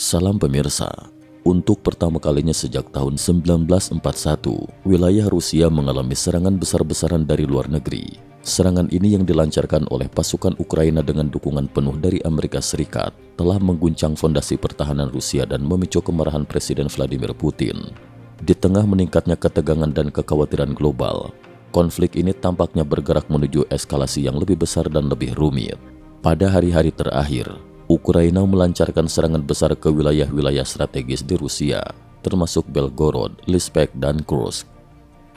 Salam pemirsa, untuk pertama kalinya sejak tahun 1941, wilayah Rusia mengalami serangan besar-besaran dari luar negeri. Serangan ini yang dilancarkan oleh pasukan Ukraina dengan dukungan penuh dari Amerika Serikat telah mengguncang fondasi pertahanan Rusia dan memicu kemarahan Presiden Vladimir Putin. Di tengah meningkatnya ketegangan dan kekhawatiran global, konflik ini tampaknya bergerak menuju eskalasi yang lebih besar dan lebih rumit. Pada hari-hari terakhir, Ukraina melancarkan serangan besar ke wilayah-wilayah strategis di Rusia, termasuk Belgorod, Lipetsk, dan Kursk.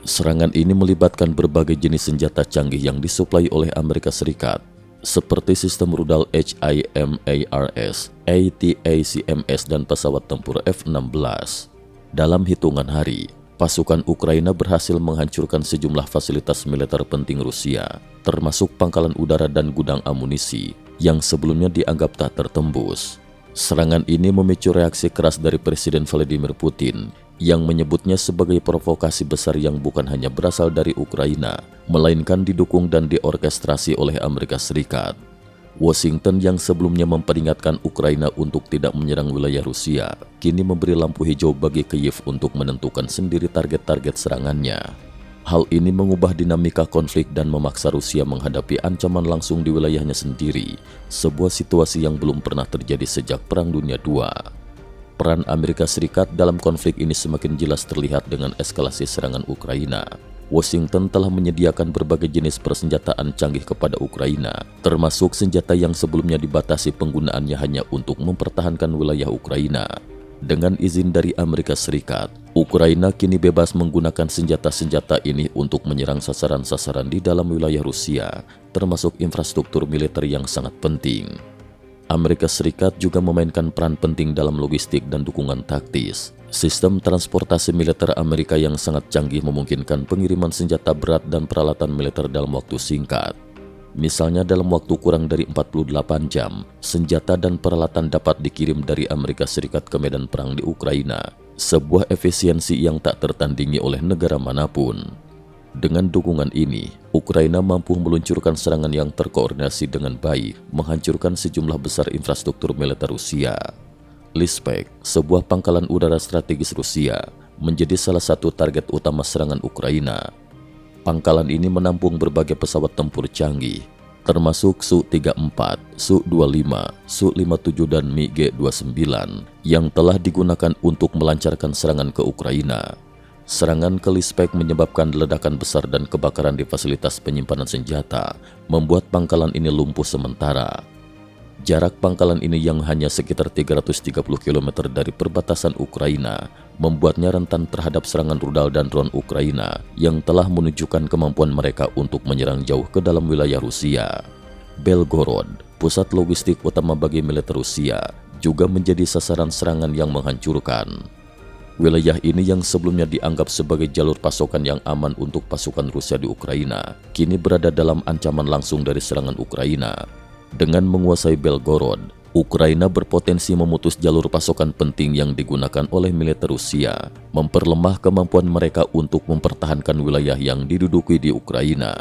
Serangan ini melibatkan berbagai jenis senjata canggih yang disuplai oleh Amerika Serikat, seperti sistem rudal HIMARS, ATACMS, dan pesawat tempur F-16. Dalam hitungan hari, pasukan Ukraina berhasil menghancurkan sejumlah fasilitas militer penting Rusia, termasuk pangkalan udara dan gudang amunisi yang sebelumnya dianggap tak tertembus. Serangan ini memicu reaksi keras dari Presiden Vladimir Putin yang menyebutnya sebagai provokasi besar yang bukan hanya berasal dari Ukraina, melainkan didukung dan diorkestrasi oleh Amerika Serikat. Washington yang sebelumnya memperingatkan Ukraina untuk tidak menyerang wilayah Rusia, kini memberi lampu hijau bagi Kiev untuk menentukan sendiri target-target serangannya. Hal ini mengubah dinamika konflik dan memaksa Rusia menghadapi ancaman langsung di wilayahnya sendiri, sebuah situasi yang belum pernah terjadi sejak Perang Dunia II. Peran Amerika Serikat dalam konflik ini semakin jelas terlihat dengan eskalasi serangan Ukraina. Washington telah menyediakan berbagai jenis persenjataan canggih kepada Ukraina, termasuk senjata yang sebelumnya dibatasi penggunaannya hanya untuk mempertahankan wilayah Ukraina. Dengan izin dari Amerika Serikat, Ukraina kini bebas menggunakan senjata-senjata ini untuk menyerang sasaran-sasaran di dalam wilayah Rusia, termasuk infrastruktur militer yang sangat penting. Amerika Serikat juga memainkan peran penting dalam logistik dan dukungan taktis. Sistem transportasi militer Amerika yang sangat canggih memungkinkan pengiriman senjata berat dan peralatan militer dalam waktu singkat. Misalnya dalam waktu kurang dari 48 jam, senjata dan peralatan dapat dikirim dari Amerika Serikat ke medan perang di Ukraina, sebuah efisiensi yang tak tertandingi oleh negara manapun. Dengan dukungan ini, Ukraina mampu meluncurkan serangan yang terkoordinasi dengan baik, menghancurkan sejumlah besar infrastruktur militer Rusia. Lipetsk, sebuah pangkalan udara strategis Rusia, menjadi salah satu target utama serangan Ukraina. Pangkalan ini menampung berbagai pesawat tempur canggih, termasuk Su-34, Su-25, Su-57, dan MiG-29 yang telah digunakan untuk melancarkan serangan ke Ukraina. Serangan ke Lipetsk menyebabkan ledakan besar dan kebakaran di fasilitas penyimpanan senjata, membuat pangkalan ini lumpuh sementara. Jarak pangkalan ini yang hanya sekitar 330 km dari perbatasan Ukraina membuatnya rentan terhadap serangan rudal dan drone Ukraina yang telah menunjukkan kemampuan mereka untuk menyerang jauh ke dalam wilayah Rusia. Belgorod, pusat logistik utama bagi militer Rusia, juga menjadi sasaran serangan yang menghancurkan. Wilayah ini yang sebelumnya dianggap sebagai jalur pasokan yang aman untuk pasukan Rusia di Ukraina, kini berada dalam ancaman langsung dari serangan Ukraina. Dengan menguasai Belgorod, Ukraina berpotensi memutus jalur pasokan penting yang digunakan oleh militer Rusia, memperlemah kemampuan mereka untuk mempertahankan wilayah yang diduduki di Ukraina.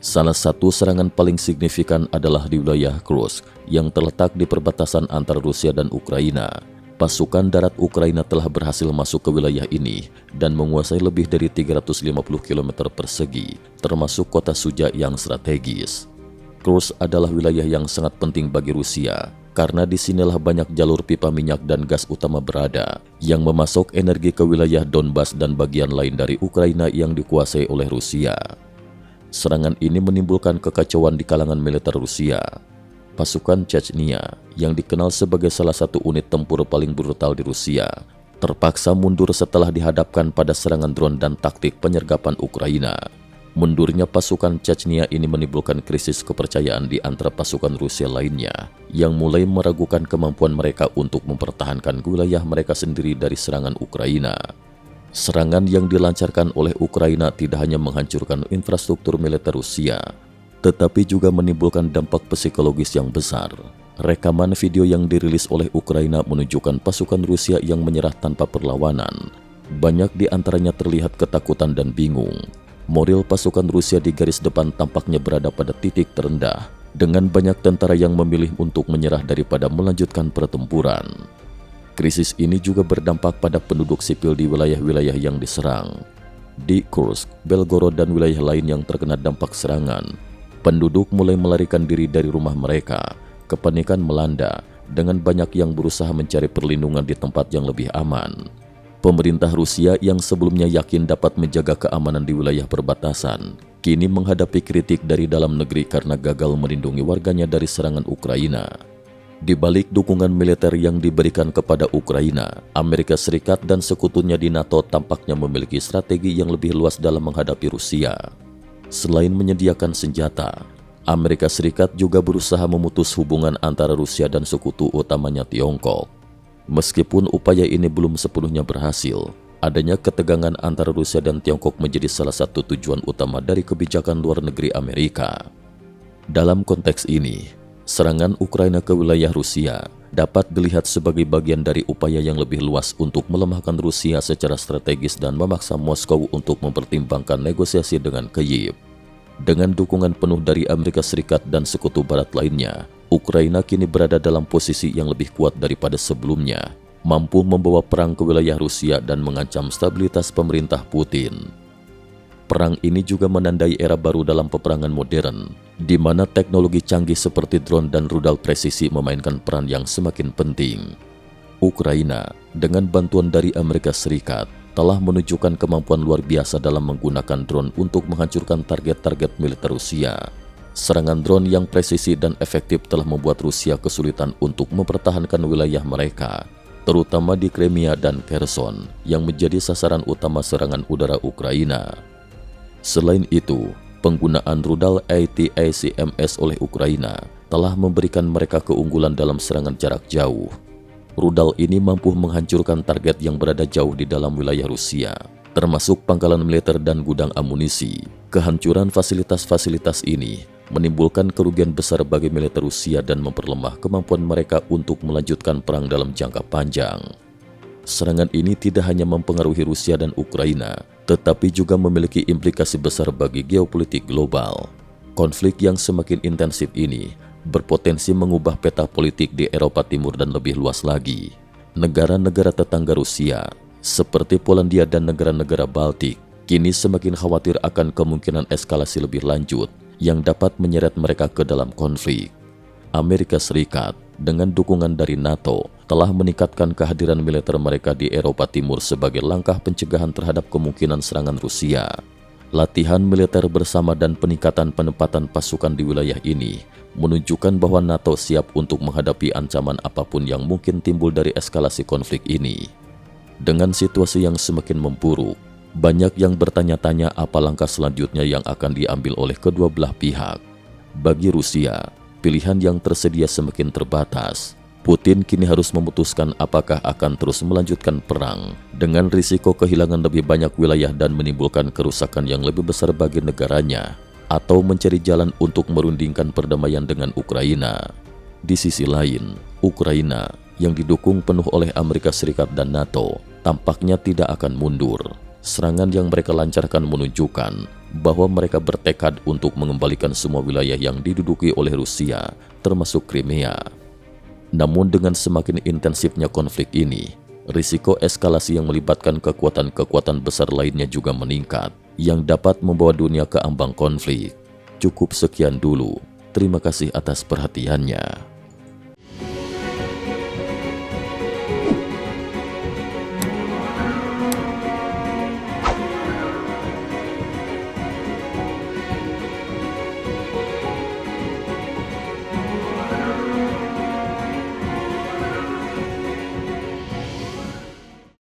Salah satu serangan paling signifikan adalah di wilayah Kursk yang terletak di perbatasan antara Rusia dan Ukraina. Pasukan darat Ukraina telah berhasil masuk ke wilayah ini dan menguasai lebih dari 350 km persegi, termasuk kota Suja yang strategis. Kursk adalah wilayah yang sangat penting bagi Rusia, karena disinilah banyak jalur pipa minyak dan gas utama berada, yang memasok energi ke wilayah Donbas dan bagian lain dari Ukraina yang dikuasai oleh Rusia. Serangan ini menimbulkan kekacauan di kalangan militer Rusia. Pasukan Chechnya, yang dikenal sebagai salah satu unit tempur paling brutal di Rusia, terpaksa mundur setelah dihadapkan pada serangan drone dan taktik penyergapan Ukraina. Mundurnya pasukan Chechnya ini menimbulkan krisis kepercayaan di antara pasukan Rusia lainnya, yang mulai meragukan kemampuan mereka untuk mempertahankan wilayah mereka sendiri dari serangan Ukraina. Serangan yang dilancarkan oleh Ukraina tidak hanya menghancurkan infrastruktur militer Rusia, tetapi juga menimbulkan dampak psikologis yang besar. Rekaman video yang dirilis oleh Ukraina menunjukkan pasukan Rusia yang menyerah tanpa perlawanan. Banyak di antaranya terlihat ketakutan dan bingung. Moral pasukan Rusia di garis depan tampaknya berada pada titik terendah, dengan banyak tentara yang memilih untuk menyerah daripada melanjutkan pertempuran. Krisis ini juga berdampak pada penduduk sipil di wilayah-wilayah yang diserang. Di Kursk, Belgorod, dan wilayah lain yang terkena dampak serangan, penduduk mulai melarikan diri dari rumah mereka. Kepanikan melanda, dengan banyak yang berusaha mencari perlindungan di tempat yang lebih aman. Pemerintah Rusia yang sebelumnya yakin dapat menjaga keamanan di wilayah perbatasan, kini menghadapi kritik dari dalam negeri karena gagal melindungi warganya dari serangan Ukraina. Di balik dukungan militer yang diberikan kepada Ukraina, Amerika Serikat dan sekutunya di NATO tampaknya memiliki strategi yang lebih luas dalam menghadapi Rusia. Selain menyediakan senjata, Amerika Serikat juga berusaha memutus hubungan antara Rusia dan sekutu utamanya Tiongkok. Meskipun upaya ini belum sepenuhnya berhasil, adanya ketegangan antara Rusia dan Tiongkok menjadi salah satu tujuan utama dari kebijakan luar negeri Amerika. Dalam konteks ini, serangan Ukraina ke wilayah Rusia dapat dilihat sebagai bagian dari upaya yang lebih luas untuk melemahkan Rusia secara strategis dan memaksa Moskow untuk mempertimbangkan negosiasi dengan Kyiv. Dengan dukungan penuh dari Amerika Serikat dan sekutu barat lainnya, Ukraina kini berada dalam posisi yang lebih kuat daripada sebelumnya, mampu membawa perang ke wilayah Rusia dan mengancam stabilitas pemerintah Putin. Perang ini juga menandai era baru dalam peperangan modern, di mana teknologi canggih seperti drone dan rudal presisi memainkan peran yang semakin penting. Ukraina, dengan bantuan dari Amerika Serikat, telah menunjukkan kemampuan luar biasa dalam menggunakan drone untuk menghancurkan target-target militer Rusia. Serangan drone yang presisi dan efektif telah membuat Rusia kesulitan untuk mempertahankan wilayah mereka, terutama di Crimea dan Kherson, yang menjadi sasaran utama serangan udara Ukraina. Selain itu, penggunaan rudal ATACMS oleh Ukraina telah memberikan mereka keunggulan dalam serangan jarak jauh. Rudal ini mampu menghancurkan target yang berada jauh di dalam wilayah Rusia, termasuk pangkalan militer dan gudang amunisi. Kehancuran fasilitas-fasilitas ini menimbulkan kerugian besar bagi militer Rusia dan memperlemah kemampuan mereka untuk melanjutkan perang dalam jangka panjang. Serangan ini tidak hanya mempengaruhi Rusia dan Ukraina, tetapi juga memiliki implikasi besar bagi geopolitik global. Konflik yang semakin intensif ini berpotensi mengubah peta politik di Eropa Timur dan lebih luas lagi. Negara-negara tetangga Rusia, seperti Polandia dan negara-negara Baltik, kini semakin khawatir akan kemungkinan eskalasi lebih lanjut yang dapat menyeret mereka ke dalam konflik. Amerika Serikat, dengan dukungan dari NATO, telah meningkatkan kehadiran militer mereka di Eropa Timur sebagai langkah pencegahan terhadap kemungkinan serangan Rusia. Latihan militer bersama dan peningkatan penempatan pasukan di wilayah ini menunjukkan bahwa NATO siap untuk menghadapi ancaman apapun yang mungkin timbul dari eskalasi konflik ini. Dengan situasi yang semakin memburuk, banyak yang bertanya-tanya apa langkah selanjutnya yang akan diambil oleh kedua belah pihak. Bagi Rusia, pilihan yang tersedia semakin terbatas. Putin kini harus memutuskan apakah akan terus melanjutkan perang dengan risiko kehilangan lebih banyak wilayah dan menimbulkan kerusakan yang lebih besar bagi negaranya, atau mencari jalan untuk merundingkan perdamaian dengan Ukraina. Di sisi lain, Ukraina yang didukung penuh oleh Amerika Serikat dan NATO tampaknya tidak akan mundur. Serangan yang mereka lancarkan menunjukkan bahwa mereka bertekad untuk mengembalikan semua wilayah yang diduduki oleh Rusia, termasuk Crimea. Namun dengan semakin intensifnya konflik ini, risiko eskalasi yang melibatkan kekuatan-kekuatan besar lainnya juga meningkat, yang dapat membawa dunia ke ambang konflik. Cukup sekian dulu. Terima kasih atas perhatiannya.